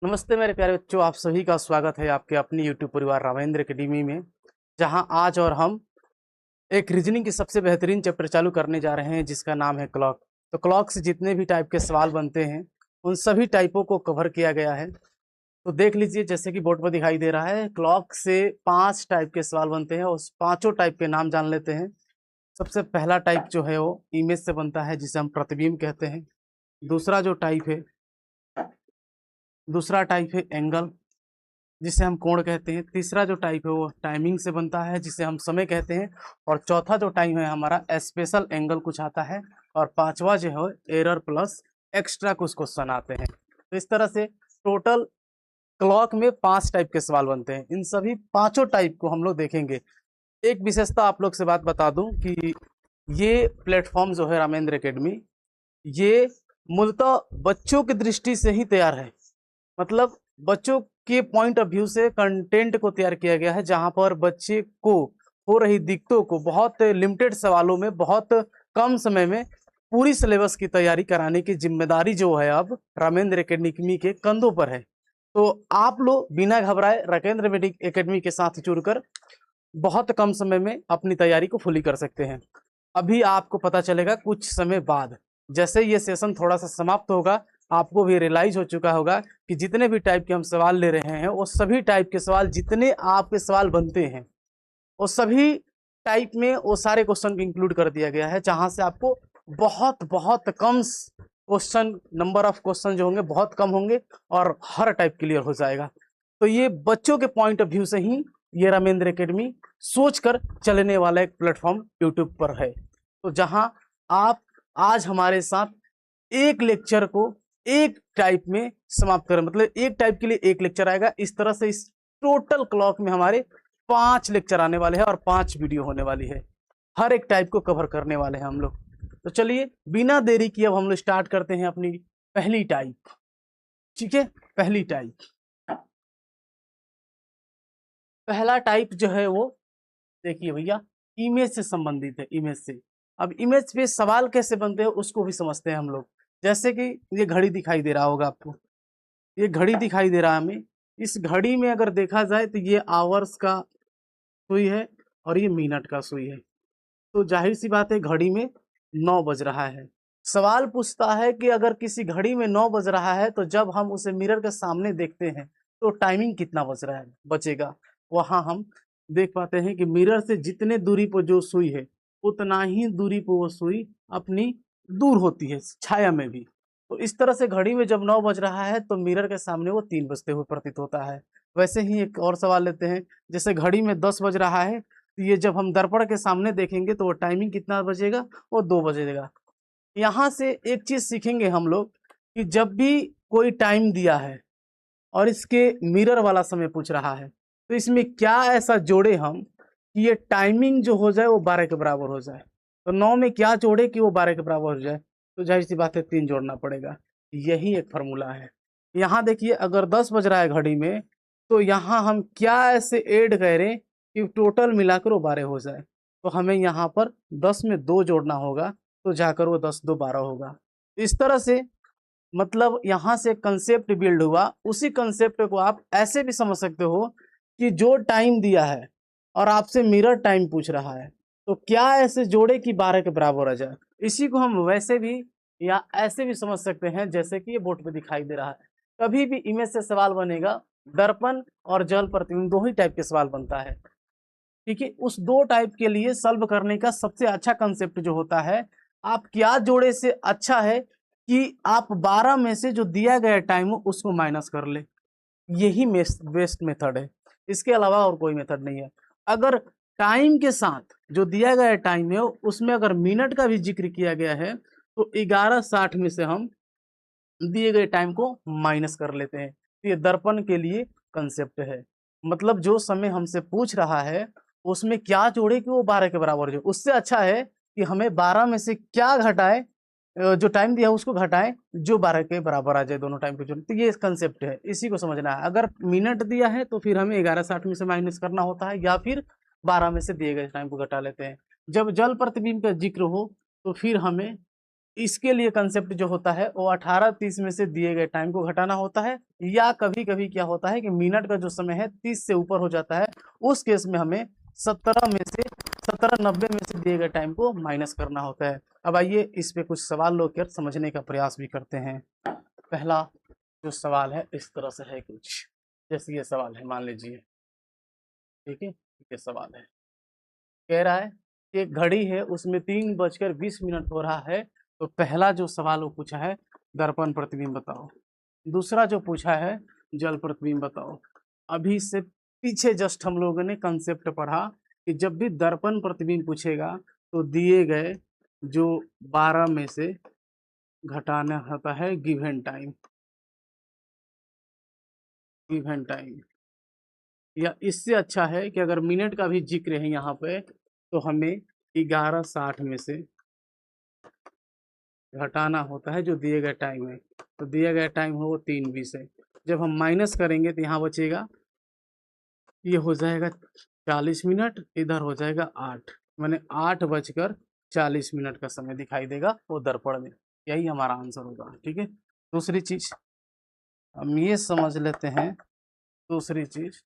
नमस्ते मेरे प्यारे बच्चों, आप सभी का स्वागत है आपके अपनी यूट्यूब परिवार रामेंद्र एकेडमी में। जहां आज और हम एक रीजनिंग की सबसे बेहतरीन चैप्टर चालू करने जा रहे हैं जिसका नाम है क्लॉक। तो क्लॉक से जितने भी टाइप के सवाल बनते हैं उन सभी टाइपों को कवर किया गया है। तो देख लीजिए, जैसे कि बोर्ड पर दिखाई दे रहा है, क्लॉक से 5 टाइप के सवाल बनते हैं। उस पांचों टाइप के नाम जान लेते हैं। सबसे पहला टाइप जो है वो इमेज से बनता है, जिसे हम प्रतिबिंब कहते हैं। दूसरा जो टाइप है दूसरा टाइप है एंगल, जिसे हम कोण कहते हैं। तीसरा जो टाइप है वो टाइमिंग से बनता है, जिसे हम समय कहते हैं। और चौथा जो टाइम है हमारा स्पेशल एंगल कुछ आता है। और पांचवा जो है एरर प्लस एक्स्ट्रा कुछ क्वेश्चन आते हैं। तो इस तरह से टोटल क्लॉक में 5 टाइप के सवाल बनते हैं। इन सभी पांचों टाइप को हम लोग देखेंगे। एक विशेषता आप लोग से बात बता दूं कि ये प्लेटफॉर्म जो है रामेंद्र एकेडमी, ये मूलतः बच्चों की दृष्टि से ही तैयार है। मतलब बच्चों के पॉइंट ऑफ व्यू से कंटेंट को तैयार किया गया है, जहां पर बच्चे को हो रही दिक्कतों को बहुत लिमिटेड सवालों में बहुत कम समय में पूरी सिलेबस की तैयारी कराने की जिम्मेदारी जो है अब रामेंद्र एकेडमी के कंधों पर है। तो आप लोग बिना घबराए राकेंद्र एकेडमी के साथ जुड़कर बहुत कम समय में अपनी तैयारी को फुली कर सकते हैं। अभी आपको पता चलेगा कुछ समय बाद, जैसे ये सेशन थोड़ा सा समाप्त होगा, आपको भी रियलाइज हो चुका होगा कि जितने भी टाइप के हम सवाल ले रहे हैं वो सभी टाइप के सवाल, जितने आपके सवाल बनते हैं वो सभी टाइप में वो सारे क्वेश्चन को इंक्लूड कर दिया गया है, जहां से आपको बहुत बहुत कम क्वेश्चन, नंबर ऑफ क्वेश्चन जो होंगे बहुत कम होंगे और हर टाइप क्लियर हो जाएगा। तो ये बच्चों के पॉइंट ऑफ व्यू से ही ये रामेंद्र एकेडमी सोचकर चलने वाला एक प्लेटफॉर्म यूट्यूब पर है। तो जहां आप आज हमारे साथ एक लेक्चर को एक टाइप में समाप्त करें, मतलब एक टाइप के लिए एक लेक्चर आएगा। इस तरह से इस टोटल क्लॉक में हमारे 5 लेक्चर आने वाले हैं और 5 वीडियो होने वाली है। हर एक टाइप को कवर करने वाले हैं हम लोग। तो चलिए बिना देरी किए अब हम लोग स्टार्ट करते हैं अपनी पहली टाइप। ठीक है, पहली टाइप, पहला टाइप जो है वो देखिए भैया, इमेज से संबंधित है। इमेज से, अब इमेज पे सवाल कैसे बनते हैं उसको भी समझते हैं हम लोग। जैसे कि ये घड़ी दिखाई दे रहा होगा आपको, ये घड़ी दिखाई दे रहा है हमें। इस घड़ी में अगर देखा जाए तो ये आवर्स का सुई है और ये मिनट का सुई है। तो जाहिर सी बात है घड़ी में 9 बज रहा है। सवाल पूछता है कि अगर किसी घड़ी में 9 बज रहा है तो जब हम उसे मिरर के सामने देखते हैं तो टाइमिंग कितना बज रहा है बचेगा। वहां हम देख पाते हैं कि मिरर से जितने दूरी पर जो सुई है उतना ही दूरी पर वो सुई अपनी दूर होती है, छाया में भी। तो इस तरह से घड़ी में जब 9 बज रहा है तो मिरर के सामने वो 3 बजते हुए प्रतीत होता है। वैसे ही एक और सवाल लेते हैं, जैसे घड़ी में 10 बज रहा है तो ये जब हम दर्पण के सामने देखेंगे तो वो टाइमिंग कितना बजेगा, वो 2 बजेगा। यहाँ से एक चीज सीखेंगे हम लोग कि जब भी कोई टाइम दिया है और इसके मिरर वाला समय पूछ रहा है तो इसमें क्या ऐसा जोड़े हम कि ये टाइमिंग जो हो जाए वो 12 के बराबर हो जाए। तो 9 में क्या जोड़े कि वो 12 के बराबर हो जाए, तो जाहिर सी बात है 3 जोड़ना पड़ेगा। यही एक फॉर्मूला है। यहाँ देखिए, अगर 10 बज रहा है घड़ी में तो यहाँ हम क्या ऐसे ऐड करें कि टोटल मिलाकर वो 12 हो जाए। तो हमें यहाँ पर 10 में 2 जोड़ना होगा, तो जाकर वो 10 2 12 होगा। इस तरह से मतलब यहाँ से कंसेप्ट बिल्ड हुआ। उसी कंसेप्ट को आप ऐसे भी समझ सकते हो कि जो टाइम दिया है और आपसे मिरर टाइम पूछ रहा है तो क्या ऐसे जोड़े कि 12 के बराबर आ जाए। इसी को हम वैसे भी या ऐसे भी समझ सकते हैं, जैसे कि ये बोर्ड पे दिखाई दे रहा है। कभी भी इमेज से सवाल बनेगा, दर्पण और जल प्रतिबिंब दो ही टाइप के सवाल बनता है। ठीक है, उस दो टाइप के लिए सॉल्व करने का सबसे अच्छा कंसेप्ट जो होता है, आप क्या जोड़े से अच्छा है कि आप 12 में से जो दिया गया टाइम हो उसको माइनस कर ले। यही बेस्ट मेथड है, इसके अलावा और कोई मेथड नहीं है। अगर टाइम के साथ जो दिया गया टाइम है उसमें अगर मिनट का भी जिक्र किया गया है तो 11:60 में से हम दिए गए टाइम को माइनस कर लेते हैं। तो ये दर्पण के लिए कंसेप्ट है। मतलब जो समय हमसे पूछ रहा है उसमें क्या जोड़े कि वो 12 के बराबर जो, उससे अच्छा है कि हमें 12 में से क्या घटाए, जो टाइम दिया उसको घटाएं जो 12 के बराबर आ जाए दोनों टाइम के जोड़। तो ये कंसेप्ट है, इसी को समझना है। अगर मिनट दिया है तो फिर हमें 11:60 में से माइनस करना होता है, या फिर 12 में से दिए गए टाइम को घटा लेते हैं। जब जल प्रतिबिंब का जिक्र हो तो फिर हमें इसके लिए कंसेप्ट जो होता है वो 18:30 में से दिए गए टाइम को घटाना होता है, या कभी कभी क्या होता है कि मिनट का जो समय है 30 से ऊपर हो जाता है, उस केस में हमें 17:90 में से दिए गए टाइम को माइनस करना होता है। अब आइए इस पे कुछ सवाल लोग कर समझने का प्रयास भी करते हैं। पहला जो सवाल है इस तरह से है कुछ, जैसे ये सवाल है, मान लीजिए, ठीक है, ये सवाल है, कह रहा है कि एक घड़ी है उसमें 3:20 हो रहा है। तो पहला जो सवाल वो पूछा है दर्पण प्रतिबिंब बताओ, दूसरा जो पूछा है जल प्रतिबिंब बताओ। अभी इससे पीछे जस्ट हम लोगों ने कंसेप्ट पढ़ा कि जब भी दर्पण प्रतिबिंब पूछेगा तो दिए गए जो 12 में से घटाना होता है गिवन टाइम, गिवन टाइम। या इससे अच्छा है कि अगर मिनट का भी जिक्र है यहाँ पे तो हमें 11:60 में से घटाना होता है जो दिए गए टाइम है। तो दिया गया टाइम है वो 3:20 है। जब हम माइनस करेंगे तो यहाँ बचेगा, ये हो जाएगा 40 मिनट, इधर हो जाएगा 8, मैंने 8:40 का समय दिखाई देगा वो दर्पण में। यही हमारा आंसर होगा। ठीक है, दूसरी चीज हम ये समझ लेते हैं। दूसरी चीज,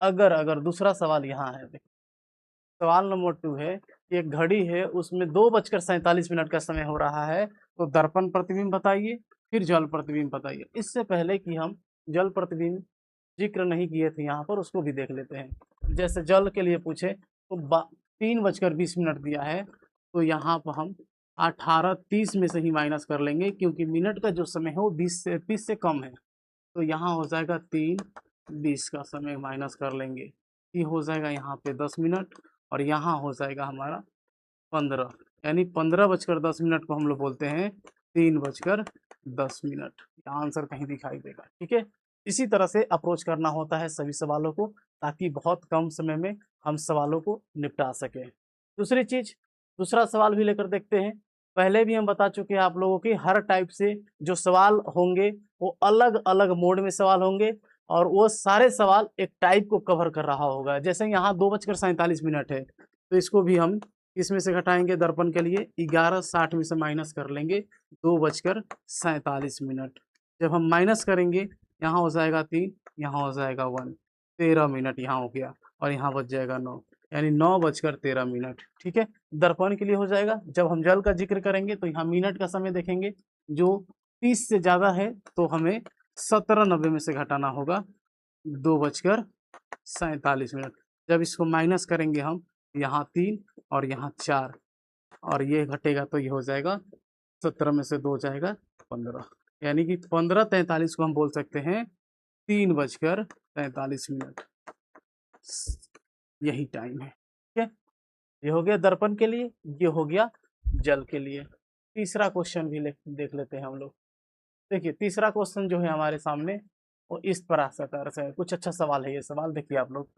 अगर अगर दूसरा सवाल यहाँ है, देखिए सवाल नंबर 2 है, एक घड़ी है उसमें 2:47 का समय हो रहा है, तो दर्पण प्रतिबिंब बताइए फिर जल प्रतिबिंब बताइए। इससे पहले कि हम जल प्रतिबिंब जिक्र नहीं किए थे यहाँ पर, उसको भी देख लेते हैं। जैसे जल के लिए पूछे तो 3:20 दिया है, तो यहाँ पर हम 18:30 में से ही माइनस कर लेंगे, क्योंकि मिनट का जो समय है वो 30 से कम है। तो यहाँ हो जाएगा 3:20 का समय माइनस कर लेंगे, ये हो जाएगा यहाँ पे 10 मिनट, और यहाँ हो जाएगा हमारा 15, यानी 15:10 को हम लोग बोलते हैं 3:10। आंसर कहीं दिखाई देगा। ठीक है, इसी तरह से अप्रोच करना होता है सभी सवालों को, ताकि बहुत कम समय में हम सवालों को निपटा सकें। दूसरी चीज, दूसरा सवाल भी लेकर देखते हैं। पहले भी हम बता चुके हैं आप लोगों की, हर टाइप से जो सवाल होंगे वो अलग अलग मोड में सवाल होंगे, और वो सारे सवाल एक टाइप को कवर कर रहा होगा। जैसे यहाँ 2:47 है, तो इसको भी हम इसमें से घटाएंगे दर्पण के लिए, 11:60 में से माइनस कर लेंगे 2:47। जब हम माइनस करेंगे यहाँ हो जाएगा 3, यहाँ हो जाएगा 1, 13 मिनट यहाँ हो गया, और यहाँ बच जाएगा 9, यानी 9:13। ठीक है, दर्पण के लिए हो जाएगा। जब हम जल का जिक्र करेंगे तो यहाँ मिनट का समय देखेंगे, जो 30 से ज़्यादा है तो हमें 17:90 में से घटाना होगा 2:47। जब इसको माइनस करेंगे हम, यहाँ 3 और यहाँ 4, और ये घटेगा तो ये हो जाएगा 17 में से 2 जाएगा 15, यानी कि 15:43 को हम बोल सकते हैं 3:43। यही टाइम है। ठीक है, ये हो गया दर्पण के लिए, ये हो गया जल के लिए। तीसरा क्वेश्चन भी देख लेते हैं हम लोग। देखिए तीसरा क्वेश्चन जो है हमारे सामने वो इस प्रकार से है, कुछ अच्छा सवाल है ये सवाल। देखिए आप लोग,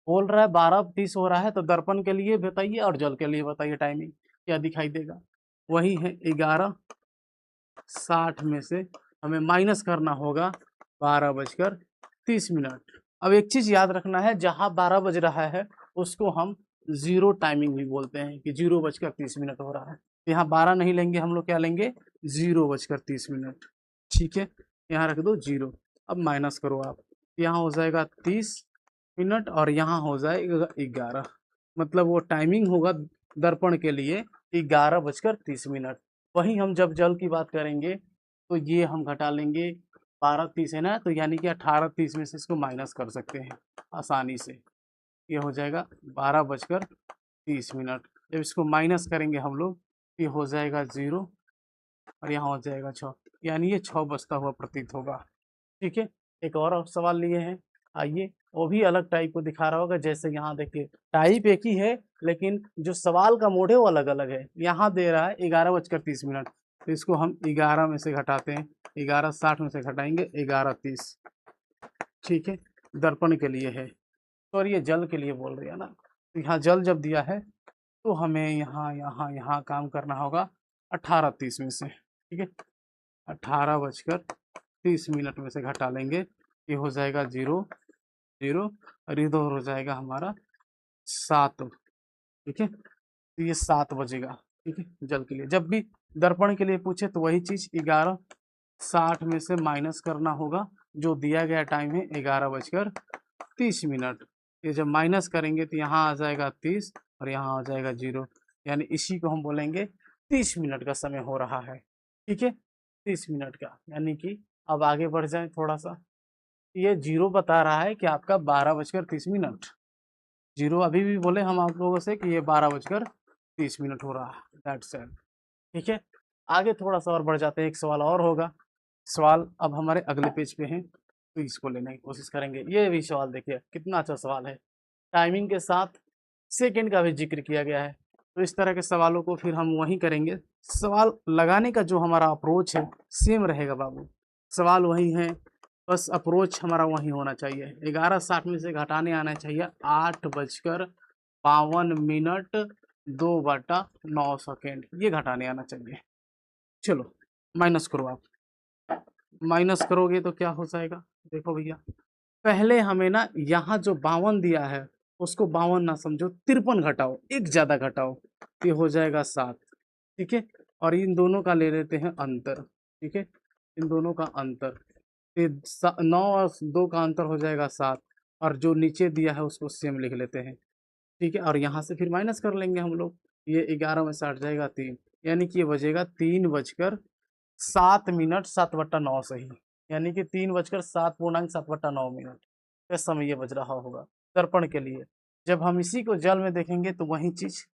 बोल रहा है 12:30 हो रहा है, तो दर्पण के लिए बताइए और जल के लिए बताइए टाइमिंग क्या दिखाई देगा। वही है 11:60 में से हमें माइनस करना होगा 12:30। अब एक चीज याद रखना है, जहां 12 बज रहा है उसको हम जीरो टाइमिंग भी बोलते हैं, कि 0:30 हो रहा है। यहाँ 12 नहीं लेंगे हम लोग, क्या लेंगे 0:30। ठीक है, यहाँ रख दो 0। अब माइनस करो आप, यहाँ हो जाएगा 30 मिनट और यहाँ हो जाएगा 11, मतलब वो टाइमिंग होगा दर्पण के लिए 11:30। वहीं हम जब जल की बात करेंगे तो ये हम घटा लेंगे 12:30 है ना, तो यानी कि 18:30 में से इसको माइनस कर सकते हैं आसानी से। ये हो जाएगा 12:30। जब इसको माइनस करेंगे हम लोग, ये हो जाएगा 0 और यहाँ हो जाएगा 6, यानी ये 6 बजता हुआ प्रतीत होगा। ठीक है, एक और सवाल लिए हैं, आइए वो भी अलग टाइप को दिखा रहा होगा। जैसे यहाँ देखिए टाइप एक ही है, लेकिन जो सवाल का मोड है वो अलग अलग है। यहाँ दे रहा है 11:30, तो इसको हम 11 में से घटाते हैं, 11:60 में से घटाएंगे 11:30। ठीक है, दर्पण के लिए है, तो ये जल के लिए बोल रही है ना। तो यहाँ जल जब दिया है तो हमें यहाँ यहाँ यहाँ काम करना होगा 18:30 में से। ठीक है, 18:30 में से घटा लेंगे, ये हो जाएगा 0 0, और इधर हो जाएगा हमारा 7। ठीक है, तो ये 7 बजेगा। ठीक है, जल के लिए जब भी दर्पण के लिए पूछे तो वही चीज 11:60 में से माइनस करना होगा, जो दिया गया टाइम है 11:30। ये जब माइनस करेंगे तो यहाँ आ जाएगा 30 और यहाँ आ जाएगा 0, यानी इसी को हम बोलेंगे 30 मिनट का समय हो रहा है। ठीक है, 30 मिनट का, यानी कि अब आगे बढ़ जाए थोड़ा सा। ये 0 बता रहा है कि आपका 12:30। 0 अभी भी बोले हम आप लोगों से कि ये 12:30 हो रहा है, दैट्स इट। ठीक है, आगे थोड़ा सा और बढ़ जाते हैं, एक सवाल और होगा। सवाल अब हमारे अगले पेज पे हैं, तो इसको लेने की कोशिश करेंगे। ये भी सवाल देखिए कितना अच्छा सवाल है, टाइमिंग के साथ सेकंड का भी जिक्र किया गया है। तो इस तरह के सवालों को फिर हम वहीं करेंगे। सवाल लगाने का जो हमारा अप्रोच है सेम रहेगा बाबू, सवाल वही है, बस अप्रोच हमारा वही होना चाहिए। 11:60 में से घटाने आना चाहिए 8:52 2/9 ये घटाने आना चाहिए। चलो माइनस करो, आप माइनस करोगे तो क्या हो जाएगा, देखो भैया पहले हमें ना यहाँ जो 52 दिया है उसको 52 ना समझो, 53 घटाओ, एक ज्यादा घटाओ, ये हो जाएगा 7। ठीक है, और इन दोनों का ले लेते हैं अंतर। ठीक है, इन दोनों का अंतर, 9 और 2 का अंतर हो जाएगा 7, और जो नीचे दिया है उसको सेम लिख लेते हैं। ठीक है, और यहाँ से फिर माइनस कर लेंगे हम लोग, ये 11 में से 8 जाएगा 3, यानी कि ये बजेगा 3:07 7/9 सही, यानी कि 3:07.7/9 का समय ये बज रहा होगा दर्पण के लिए। जब हम इसी को जल में देखेंगे तो वही चीज,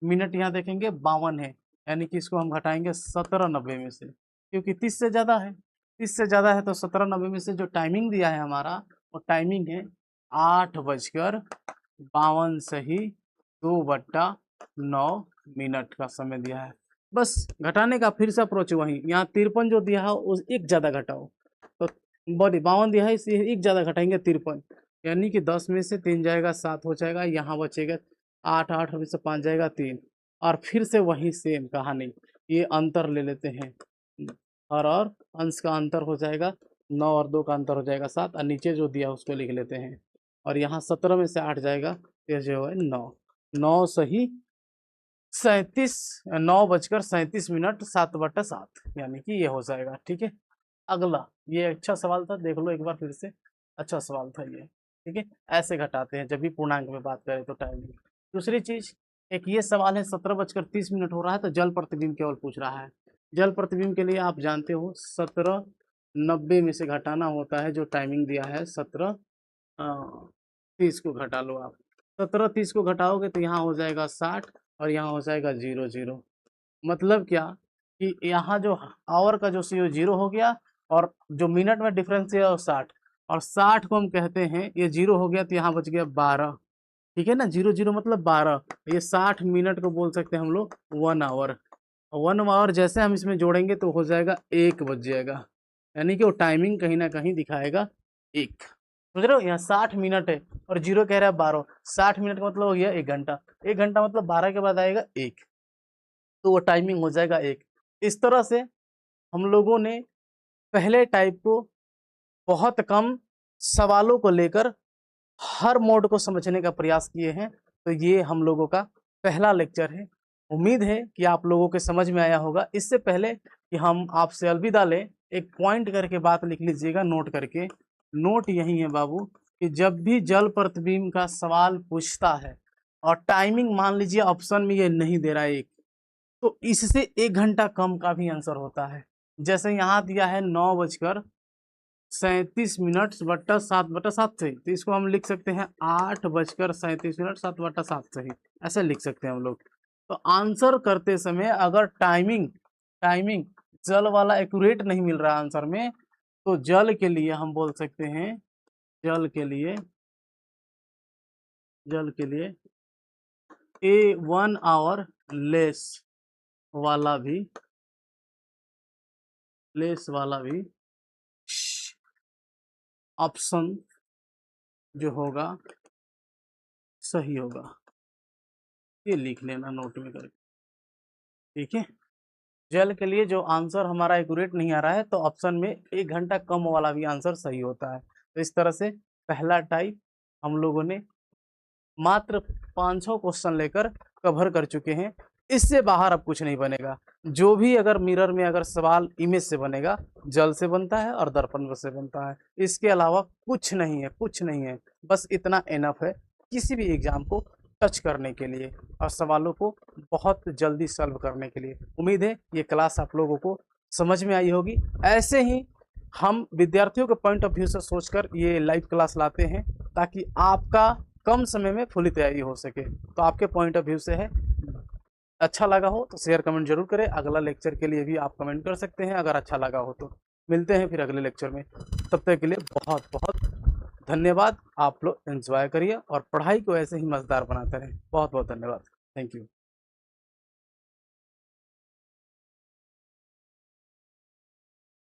मिनट यहाँ देखेंगे 52 है, यानी कि इसको हम घटाएंगे 17:90 में से, क्योंकि 30 से ज़्यादा है, 30 से ज़्यादा है तो 17:90 में से जो टाइमिंग दिया है हमारा, वो टाइमिंग है 8:52 सही 2/9 का समय दिया है। बस घटाने का फिर से अप्रोच वही, यहाँ 53 जो दिया है उस एक ज़्यादा घटाओ, तो बॉडी 52 दिया है इसे एक ज़्यादा घटाएंगे 53, यानी कि 10 में से 3 जाएगा 7 हो जाएगा, यहाँ बचेगा 8, 8 में से 5 जाएगा 3, और फिर से वही सेम कहानी, ये अंतर ले लेते हैं, और अंश का अंतर हो जाएगा 9 और 2 का अंतर हो जाएगा 7, और नीचे जो दिया उसको लिख लेते हैं, और यहाँ 17 में से 8 जाएगा, ये जो है 9, 9 सही 9:37 7/7, यानी कि ये हो जाएगा। ठीक है, अगला ये अच्छा सवाल था, देख लो एक बार फिर से, अच्छा सवाल था ये। ठीक है, ऐसे घटाते हैं जब भी पूर्णांक में बात करें तो टाइमिंग। दूसरी चीज, एक ये सवाल है 17:30 हो रहा है तो जल प्रतिबिंब केवल पूछ रहा है। जल प्रतिबिंब के लिए आप जानते हो 17:90 में से घटाना होता है, जो टाइमिंग दिया है 17:30 को घटा लो आप, 17:30 को घटाओगे तो यहाँ हो जाएगा 60 और यहाँ हो जाएगा 00। मतलब क्या कि यहाँ जो आवर का जो सी 0 हो गया, और जो मिनट में डिफरेंस है वो 60, और 60 को हम कहते हैं, ये 0 हो गया तो यहाँ बच गया 12। ठीक है ना, 00 मतलब 12, ये 60 मिनट को बोल सकते हैं हम लोग 1 आवर। 1 आवर जैसे हम इसमें जोड़ेंगे तो हो जाएगा 1 बज जाएगा, यानी कि वो टाइमिंग कहीं ना कहीं दिखाएगा 1। समझ रहे हो, यहाँ 60 मिनट है और 0 कह रहा है 12, 60 मिनट का मतलब हो गया 1 घंटा, 1 घंटा मतलब 12 के बाद आएगा 1, तो वो टाइमिंग हो जाएगा 1। इस तरह से हम लोगों ने पहले टाइप को बहुत कम सवालों को लेकर हर मोड को समझने का प्रयास किए हैं। तो ये हम लोगों का पहला लेक्चर है, उम्मीद है कि आप लोगों के समझ में आया होगा। इससे पहले कि हम आपसे अलविदा लें, एक पॉइंट करके बात लिख लीजिएगा नोट करके। नोट यही है बाबू कि जब भी जल प्रतिबिंब का सवाल पूछता है और टाइमिंग मान लीजिए ऑप्शन में ये नहीं दे रहा है एक, तो इससे 1 घंटा कम का भी आंसर होता है। जैसे यहाँ दिया है 9:37 बट्टा 7/7 सही, तो इसको हम लिख सकते हैं 8:37 7/7 सही, ऐसे लिख सकते हैं हम लोग। तो आंसर करते समय अगर टाइमिंग टाइमिंग जल वाला एक्यूरेट नहीं मिल रहा आंसर में, तो जल के लिए हम बोल सकते हैं, जल के लिए A1 आवर लेस वाला भी ऑप्शन जो होगा सही होगा, ये लिख लेना नोट में करके। ठीक है, जल के लिए जो आंसर हमारा एक्यूरेट नहीं आ रहा है तो ऑप्शन में 1 घंटा कम वाला भी आंसर सही होता है। तो इस तरह से पहला टाइप हम लोगों ने मात्र 500 क्वेश्चन लेकर कवर कर चुके हैं। इससे बाहर अब कुछ नहीं बनेगा। जो भी अगर मिरर में अगर सवाल इमेज से बनेगा, जल से बनता है और दर्पण से बनता है, इसके अलावा कुछ नहीं है, कुछ नहीं है। बस इतना इनफ है किसी भी एग्जाम को टच करने के लिए और सवालों को बहुत जल्दी सॉल्व करने के लिए। उम्मीद है ये क्लास आप लोगों को समझ में आई होगी। ऐसे ही हम विद्यार्थियों के पॉइंट ऑफ व्यू से सोचकर ये लाइव क्लास लाते हैं ताकि आपका कम समय में फुली तैयारी हो सके। तो आपके पॉइंट ऑफ व्यू से है, अच्छा लगा हो तो शेयर कमेंट जरूर करें। अगला लेक्चर के लिए भी आप कमेंट कर सकते हैं अगर अच्छा लगा हो तो। मिलते हैं फिर अगले लेक्चर में, तब तक के लिए बहुत बहुत धन्यवाद। आप लोग एंजॉय करिए और पढ़ाई को ऐसे ही मज़ेदार बनाते रहें। बहुत बहुत धन्यवाद। Thank you.